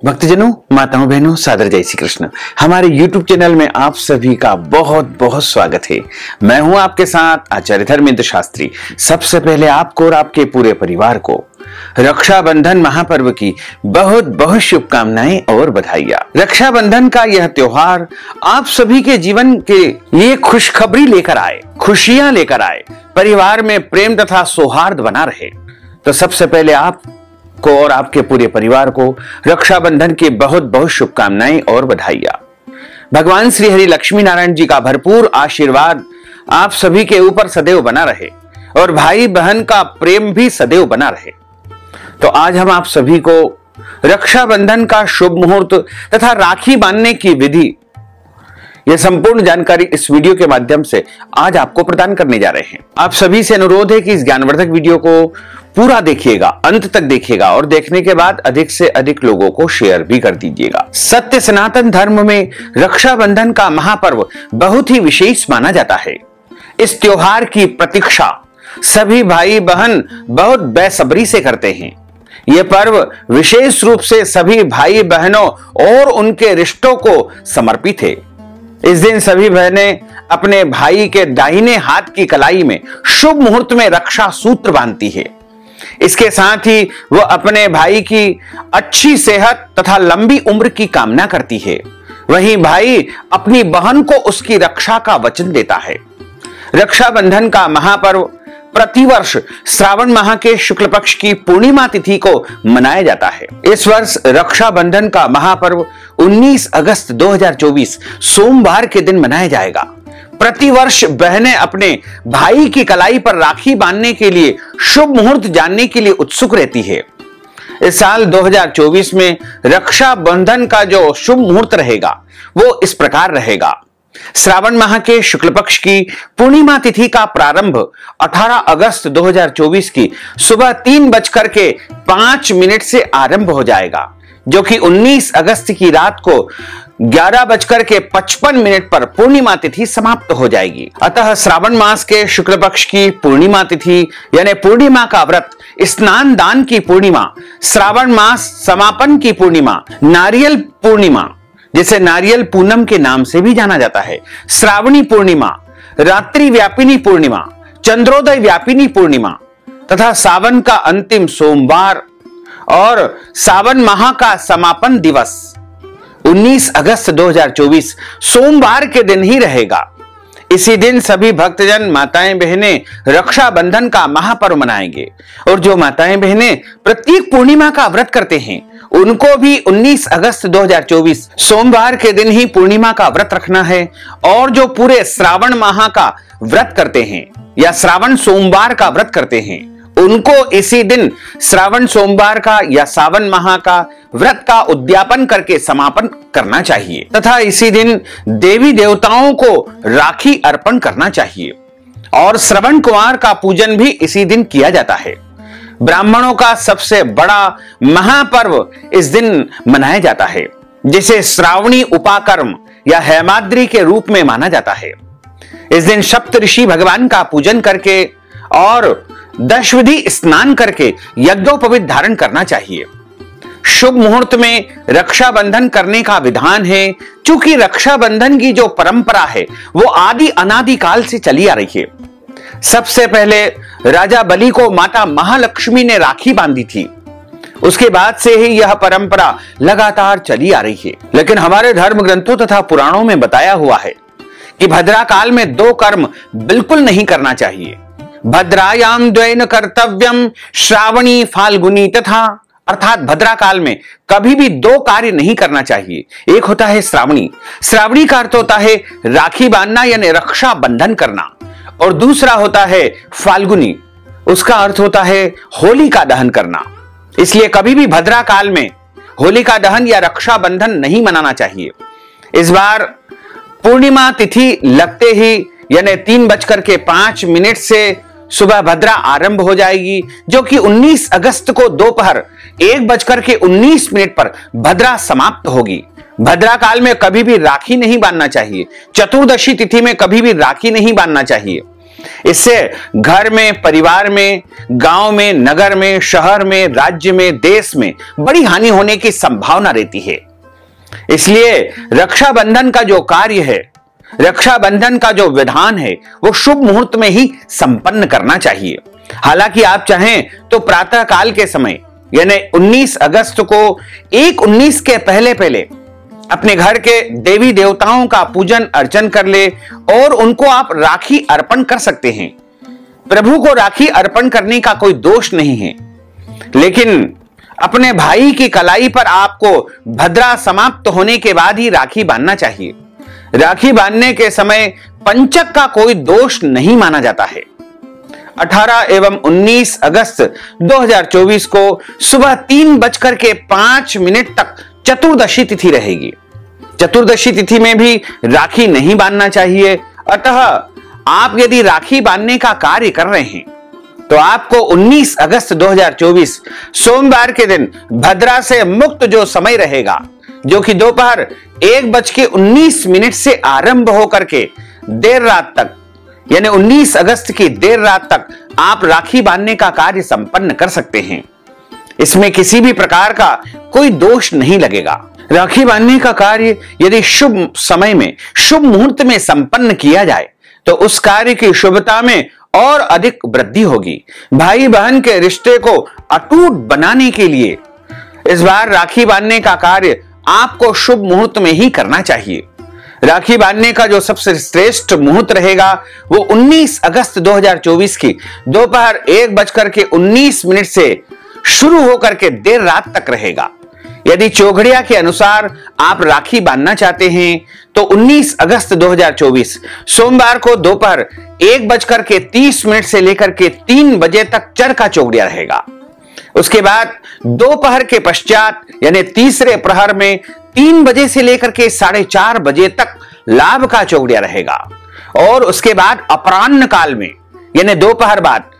भक्तजनों, माताओं, बहनों, सादर जय श्री कृष्ण। हमारे YouTube चैनल में आप सभी का बहुत बहुत स्वागत है। मैं हूं आपके साथ आचार्य धर्मेंद्र शास्त्री। सबसे पहले आपको और आपके पूरे परिवार को रक्षाबंधन महापर्व की बहुत बहुत शुभकामनाएं और बधाइयां। रक्षाबंधन का यह त्योहार आप सभी के जीवन के लिए खुशखबरी लेकर आए, खुशियां लेकर आए, परिवार में प्रेम तथा सौहार्द बना रहे। तो सबसे पहले आप को और आपके पूरे परिवार को रक्षाबंधन की बहुत बहुत शुभकामनाएं और बधाइयां। भगवान श्री हरि लक्ष्मी नारायण जी का भरपूर आशीर्वाद आप सभी के ऊपर सदैव बना रहे और भाई बहन का प्रेम भी सदैव बना रहे। तो आज हम आप सभी को रक्षाबंधन का शुभ मुहूर्त तथा राखी बांधने की विधि, यह संपूर्ण जानकारी इस वीडियो के माध्यम से आज आपको प्रदान करने जा रहे हैं। आप सभी से अनुरोध है कि इस ज्ञानवर्धक वीडियो को पूरा देखिएगा, अंत तक देखिएगा और देखने के बाद अधिक से अधिक लोगों को शेयर भी कर दीजिएगा। सत्य सनातन धर्म में रक्षाबंधन का महापर्व बहुत ही विशेष माना जाता है। इस त्योहार की प्रतीक्षा सभी भाई बहन बहुत बेसब्री से करते हैं। यह पर्व विशेष रूप से सभी भाई बहनों और उनके रिश्तों को समर्पित है। इस दिन सभी बहनें अपने भाई के दाहिने हाथ की कलाई में शुभ मुहूर्त में रक्षा सूत्र बांधती है। इसके साथ ही वह अपने भाई की अच्छी सेहत तथा लंबी उम्र की कामना करती है। वहीं भाई अपनी बहन को उसकी रक्षा का वचन देता है। रक्षाबंधन का महापर्व प्रतिवर्ष श्रावण माह के शुक्ल पक्ष की पूर्णिमा तिथि को मनाया जाता है। इस वर्ष रक्षाबंधन का महापर्व 19 अगस्त 2024 सोमवार के दिन मनाया जाएगा। प्रतिवर्ष बहनें अपने भाई की कलाई पर राखी बांधने के लिए शुभ मुहूर्त जानने के लिए उत्सुक रहती है। इस साल 2024 में रक्षाबंधन का जो शुभ मुहूर्त रहेगा वो इस प्रकार रहेगा। श्रावण माह के शुक्ल पक्ष की पूर्णिमा तिथि का प्रारंभ 18 अगस्त 2024 की सुबह 3:05 से आरंभ हो जाएगा, जो कि 19 अगस्त की रात को 11:55 पर पूर्णिमा तिथि समाप्त हो जाएगी। अतः श्रावण मास के शुक्ल पक्ष की पूर्णिमा तिथि यानी पूर्णिमा का व्रत, स्नान दान की पूर्णिमा, श्रावण मास समापन की पूर्णिमा, नारियल पूर्णिमा जिसे नारियल पूनम के नाम से भी जाना जाता है, श्रावणी पूर्णिमा, रात्रि व्यापिनी पूर्णिमा, चंद्रोदय व्यापिनी पूर्णिमा तथा सावन का अंतिम सोमवार और सावन माह का समापन दिवस 19 अगस्त 2024 सोमवार के दिन ही रहेगा। इसी दिन सभी भक्तजन माताएं बहनें रक्षाबंधन का महापर्व मनाएंगे और जो माताएं बहनें प्रत्येक पूर्णिमा का व्रत करते हैं उनको भी 19 अगस्त 2024 सोमवार के दिन ही पूर्णिमा का व्रत रखना है। और जो पूरे श्रावण माह का व्रत करते हैं या श्रावण सोमवार का व्रत करते हैं उनको इसी दिन श्रावण सोमवार का या सावन माह का व्रत का उद्यापन करके समापन करना चाहिए तथा इसी दिन देवी देवताओं को राखी अर्पण करना चाहिए। और श्रवण कुमार का पूजन भी इसी दिन किया जाता है। ब्राह्मणों का सबसे बड़ा महापर्व इस दिन मनाया जाता है, जिसे श्रावणी उपाकर्म या हेमाद्री के रूप में माना जाता है। इस दिन सप्तऋषि भगवान का पूजन करके और 10 विधि स्नान करके यज्ञोपवीत धारण करना चाहिए। शुभ मुहूर्त में रक्षाबंधन करने का विधान है। चूंकि रक्षाबंधन की जो परंपरा है वो आदि अनादि काल से चली आ रही है। सबसे पहले राजा बलि को माता महालक्ष्मी ने राखी बांधी थी, उसके बाद से ही यह परंपरा लगातार चली आ रही है। लेकिन हमारे धर्म ग्रंथों तथा पुराणों में बताया हुआ है कि भद्रा काल में 2 कर्म बिल्कुल नहीं करना चाहिए। भद्रायाम द्वैन कर्तव्यम श्रावणी फाल्गुनी तथा, अर्थात भद्रा काल में कभी भी 2 कार्य नहीं करना चाहिए। एक होता है श्रावणी, श्रावणी का अर्थ होता है राखी बांधना यानी रक्षा बंधन करना, और दूसरा होता है फाल्गुनी, उसका अर्थ होता है होलिका दहन करना। इसलिए कभी भी भद्रा काल में होलिका दहन या रक्षा बंधन नहीं मनाना चाहिए। इस बार पूर्णिमा तिथि लगते ही यानी 3:05 से सुबह भद्रा आरंभ हो जाएगी, जो कि 19 अगस्त को दोपहर 1:19 पर भद्रा समाप्त होगी। भद्रा काल में कभी भी राखी नहीं बांधना चाहिए। चतुर्दशी तिथि में कभी भी राखी नहीं बांधना चाहिए। इससे घर में, परिवार में, गांव में, नगर में, शहर में, राज्य में, देश में बड़ी हानि होने की संभावना रहती है। इसलिए रक्षाबंधन का जो कार्य है, रक्षाबंधन का जो विधान है, वो शुभ मुहूर्त में ही संपन्न करना चाहिए। हालांकि आप चाहें तो प्रातः काल के समय यानी 19 अगस्त को 1:19 के पहले पहले अपने घर के देवी देवताओं का पूजन अर्चन कर ले और उनको आप राखी अर्पण कर सकते हैं। प्रभु को राखी अर्पण करने का कोई दोष नहीं है, लेकिन अपने भाई की कलाई पर आपको भद्रा समाप्त होने के बाद ही राखी बांधना चाहिए। राखी बांधने के समय पंचक का कोई दोष नहीं माना जाता है। 18 एवं 19 अगस्त 2024 को सुबह 3:05 तक चतुर्दशी तिथि रहेगी। चतुर्दशी तिथि में भी राखी नहीं बांधना चाहिए। अतः आप यदि राखी बांधने का कार्य कर रहे हैं तो आपको 19 अगस्त 2024 सोमवार के दिन भद्रा से मुक्त जो समय रहेगा, जो कि दोपहर 1:19 से आरंभ होकर के देर रात तक यानी 19 अगस्त की देर रात तक आप राखी बांधने का कार्य संपन्न कर सकते हैं। इसमें किसी भी प्रकार का कोई दोष नहीं लगेगा। राखी बांधने का कार्य यदि शुभ समय में, शुभ मुहूर्त में संपन्न किया जाए तो उस कार्य की शुभता में और अधिक वृद्धि होगी। भाई बहन के रिश्ते को अटूट बनाने के लिए इस बार राखी बांधने का कार्य आपको शुभ मुहूर्त में ही करना चाहिए। राखी बांधने का जो सबसे श्रेष्ठ मुहूर्त रहेगा वो 19 अगस्त 2024 की दोपहर 1:19 से शुरू होकर के देर रात तक रहेगा। यदि चौघड़िया के अनुसार आप राखी बांधना चाहते हैं तो 19 अगस्त 2024 सोमवार को दोपहर 1:30 से लेकर के 3 बजे तक चरखा चौघड़िया रहेगा। उसके बाद दोपहर के पश्चात यानी तीसरे प्रहर में 3 बजे से लेकर के 4:30 बजे तक लाभ का चौघड़िया रहेगा और उसके बाद अपराह्न काल में यानी दोपहर बाद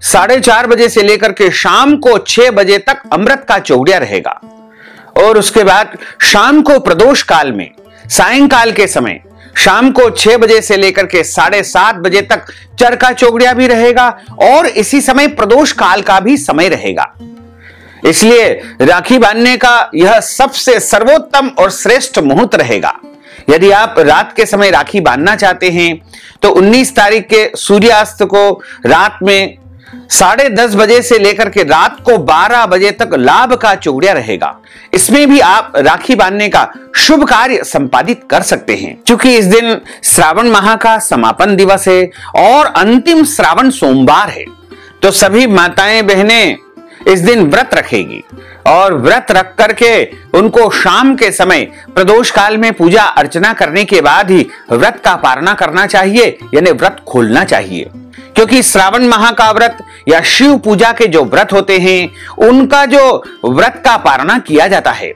4:30 बजे से लेकर के शाम को 6 बजे तक अमृत का चौघड़िया रहेगा और उसके बाद शाम को प्रदोष काल में सायंकाल के समय शाम को 6 बजे से लेकर के 7:30 बजे तक चरखा चौघड़िया भी रहेगा और इसी समय प्रदोष काल का भी समय रहेगा। इसलिए राखी बांधने का यह सबसे सर्वोत्तम और श्रेष्ठ मुहूर्त रहेगा। यदि आप रात के समय राखी बांधना चाहते हैं तो 19 तारीख के सूर्यास्त को रात में 10:30 बजे से लेकर के रात को 12 बजे तक लाभ का चौघड़िया रहेगा। इसमें भी आप राखी बांधने का शुभ कार्य संपादित कर सकते हैं। क्योंकि इस दिन श्रावण माह का समापन दिवस है और अंतिम श्रावण सोमवार है, तो सभी माताएं बहनें इस दिन व्रत रखेगी और व्रत रख करके उनको शाम के समय प्रदोष काल में पूजा अर्चना करने के बाद ही व्रत का पारणा करना चाहिए यानी व्रत खोलना चाहिए। क्योंकि श्रावण माह का व्रत या शिव पूजा के जो व्रत होते हैं उनका जो व्रत का पारणा किया जाता है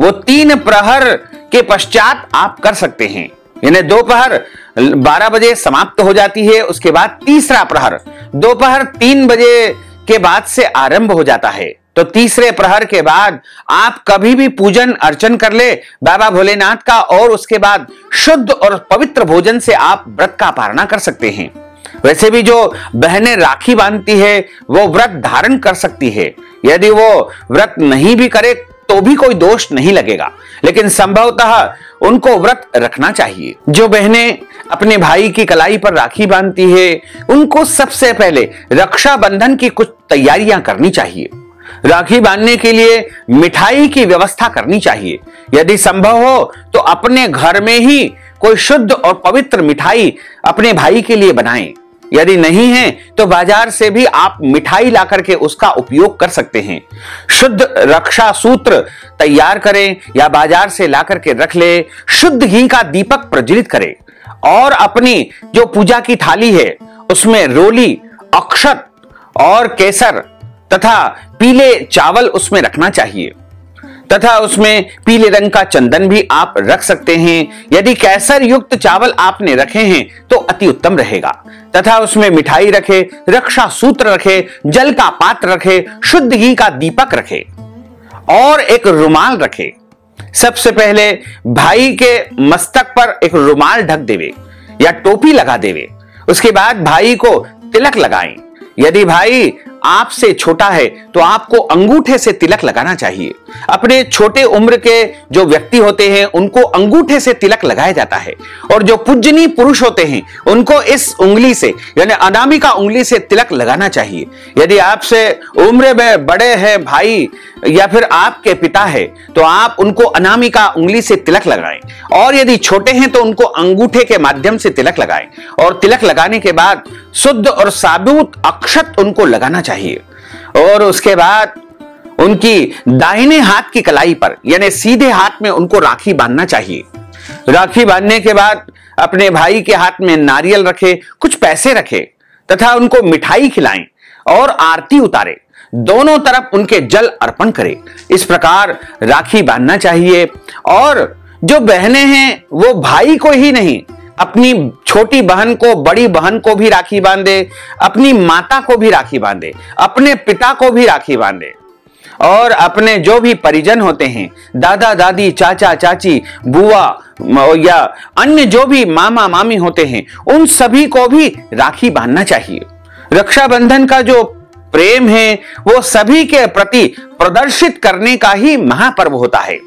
वो 3 प्रहर के पश्चात आप कर सकते हैं। यानी दोपहर 12 बजे समाप्त हो जाती है, उसके बाद तीसरा प्रहर दोपहर 3 बजे के बाद से आरंभ हो जाता है। तो तीसरे प्रहर के बाद आप कभी भी पूजन अर्चन कर ले बाबा भोलेनाथ का और उसके बाद शुद्ध और पवित्र भोजन से आप व्रत का पारणा कर सकते हैं। वैसे भी जो बहनें राखी बांधती है वो व्रत धारण कर सकती है। यदि वो व्रत नहीं भी करे तो भी कोई दोष नहीं लगेगा, लेकिन संभवतः उनको व्रत रखना चाहिए। जो बहनें अपने भाई की कलाई पर राखी बांधती है उनको सबसे पहले रक्षाबंधन की कुछ तैयारियां करनी चाहिए। राखी बांधने के लिए मिठाई की व्यवस्था करनी चाहिए। यदि संभव हो तो अपने घर में ही कोई शुद्ध और पवित्र मिठाई अपने भाई के लिए बनाएं। यदि नहीं है तो बाजार से भी आप मिठाई ला करके उसका उपयोग कर सकते हैं। शुद्ध रक्षा सूत्र तैयार करें या बाजार से ला करके रख ले। शुद्ध घी का दीपक प्रज्वलित करें और अपनी जो पूजा की थाली है उसमें रोली, अक्षत और केसर तथा पीले चावल उसमें रखना चाहिए तथा उसमें पीले रंग का चंदन भी आप रख सकते हैं। यदि केसर युक्त चावल आपने रखे हैं तो अति उत्तम रहेगा। तथा उसमें मिठाई रखे, रक्षा सूत्र रखे, जल का पात्र रखे, शुद्ध घी का दीपक रखे और एक रुमाल रखे। सबसे पहले भाई के मस्तक पर एक रुमाल ढक देवे या टोपी लगा देवे उसके बाद भाई को तिलक लगाएं। यदि भाई आपसे छोटा है तो आपको अंगूठे से तिलक लगाना चाहिए। अपने छोटे उम्र के जो व्यक्ति होते हैं उनको अंगूठे से तिलक लगाया जाता है, और जो पूजनीय पुरुष होते हैं उनको इस उंगली से यानी अनामिका उंगली से तिलक लगाना चाहिए। यदि आपसे उम्र में बड़े हैं भाई या फिर आपके पिता है तो आप उनको अनामिका उंगली से तिलक लगाएं, और यदि छोटे हैं तो उनको अंगूठे के माध्यम से तिलक लगाएं, और तिलक लगाने के बाद शुद्ध और साबुत अक्षत उनको लगाना चाहिए। और उसके बाद उनकी दाहिने हाथ की कलाई पर यानी सीधे हाथ में उनको राखी बांधना चाहिए। राखी बांधने के बाद अपने भाई के हाथ में नारियल रखे, कुछ पैसे रखे तथा उनको मिठाई खिलाएं और आरती उतारे, दोनों तरफ उनके जल अर्पण करें। इस प्रकार राखी बांधना चाहिए। और जो बहनें हैं वो भाई को ही नहीं, अपनी छोटी बहन को, बड़ी बहन को भी राखी बांधे, अपनी माता को भी राखी बांधे, अपने पिता को भी राखी बांधे, और अपने जो भी परिजन होते हैं, दादा दादी, चाचा चाची, बुआ या अन्य जो भी मामा मामी होते हैं, उन सभी को भी राखी बांधना चाहिए। रक्षाबंधन का जो प्रेम है वो सभी के प्रति प्रदर्शित करने का ही महापर्व होता है।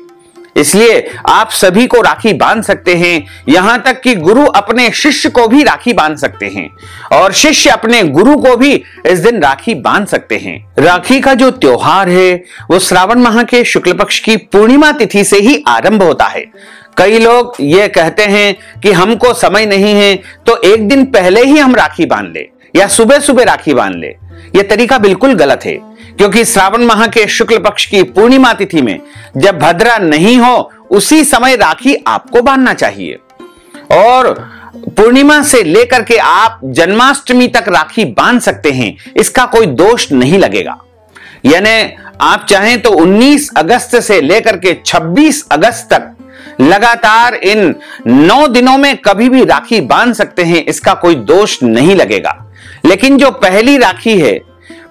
इसलिए आप सभी को राखी बांध सकते हैं, यहां तक कि गुरु अपने शिष्य को भी राखी बांध सकते हैं, और शिष्य अपने गुरु को भी इस दिन राखी बांध सकते हैं। राखी का जो त्योहार है वो श्रावण माह के शुक्ल पक्ष की पूर्णिमा तिथि से ही आरंभ होता है। कई लोग ये कहते हैं कि हमको समय नहीं है तो एक दिन पहले ही हम राखी बांध ले या सुबह सुबह राखी बांध ले। यह तरीका बिल्कुल गलत है, क्योंकि श्रावण माह के शुक्ल पक्ष की पूर्णिमा तिथि में जब भद्रा नहीं हो उसी समय राखी आपको बांधना चाहिए, और पूर्णिमा से लेकर के आप जन्माष्टमी तक राखी बांध सकते हैं, इसका कोई दोष नहीं लगेगा। यानी आप चाहें तो 19 अगस्त से लेकर के 26 अगस्त तक लगातार इन 9 दिनों में कभी भी राखी बांध सकते हैं, इसका कोई दोष नहीं लगेगा। लेकिन जो पहली राखी है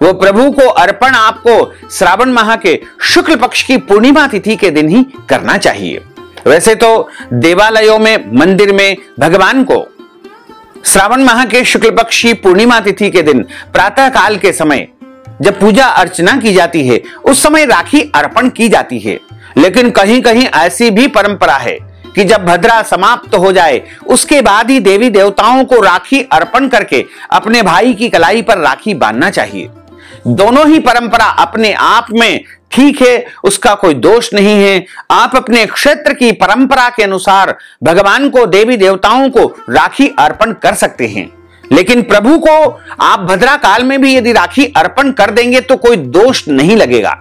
वो प्रभु को अर्पण आपको श्रावण माह के शुक्ल पक्ष की पूर्णिमा तिथि के दिन ही करना चाहिए। वैसे तो देवालयों में, मंदिर में भगवान को श्रावण माह के शुक्ल पक्ष की पूर्णिमा तिथि के दिन प्रातः काल के समय जब पूजा अर्चना की जाती है उस समय राखी अर्पण की जाती है। लेकिन कहीं कहीं ऐसी भी परंपरा है कि जब भद्रा समाप्त हो जाए उसके बाद ही देवी देवताओं को राखी अर्पण करके अपने भाई की कलाई पर राखी बांधना चाहिए। दोनों ही परंपरा अपने आप में ठीक है, उसका कोई दोष नहीं है। आप अपने क्षेत्र की परंपरा के अनुसार भगवान को, देवी देवताओं को राखी अर्पण कर सकते हैं, लेकिन प्रभु को आप भद्रा काल में भी यदि राखी अर्पण कर देंगे तो कोई दोष नहीं लगेगा,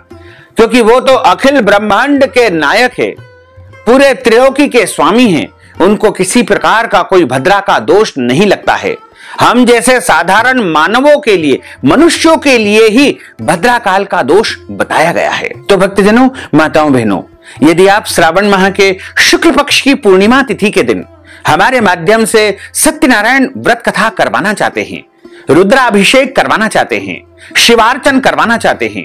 क्योंकि वो तो अखिल ब्रह्मांड के नायक है, पूरे त्रैलोकी के स्वामी हैं। उनको किसी प्रकार का कोई भद्रा का दोष नहीं लगता है। हम जैसे साधारण मानवों के लिए, मनुष्यों के लिए ही भद्रा काल का दोष बताया गया है। तो भक्तजनों, माताओं, बहनों, यदि आप श्रावण माह के शुक्ल पक्ष की पूर्णिमा तिथि के दिन हमारे माध्यम से सत्यनारायण व्रत कथा करवाना चाहते हैं, रुद्राभिषेक करवाना चाहते हैं, शिवार्चन करवाना चाहते हैं,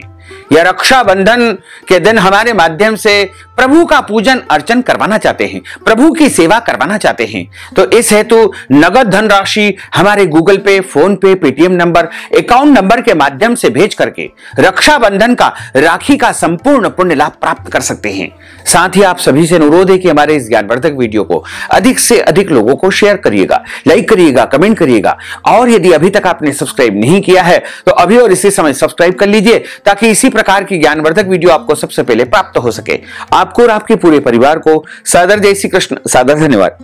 या रक्षाबंधन के दिन हमारे माध्यम से प्रभु का पूजन अर्चन करवाना चाहते हैं, प्रभु की सेवा करवाना चाहते हैं, तो इस हेतु नगद धनराशि हमारे गूगल पे, फोन पे, पेटीएम नंबर, अकाउंट नंबर के माध्यम से भेज करके रक्षाबंधन का, राखी का संपूर्ण पुण्य लाभ प्राप्त कर सकते हैं। साथ ही आप सभी से अनुरोध है कि हमारे इस ज्ञानवर्धक वीडियो को अधिक से अधिक लोगों को शेयर करिएगा, लाइक करिएगा, कमेंट करिएगा, और यदि अभी तक आपने सब्सक्राइब नहीं किया है तो अभी और इसी समय सब्सक्राइब कर लीजिए, ताकि इसी प्रकार की ज्ञानवर्धक वीडियो आपको सबसे पहले प्राप्त हो सके। आपको और आपके पूरे परिवार को सादर जय श्री कृष्ण, सादर धन्यवाद।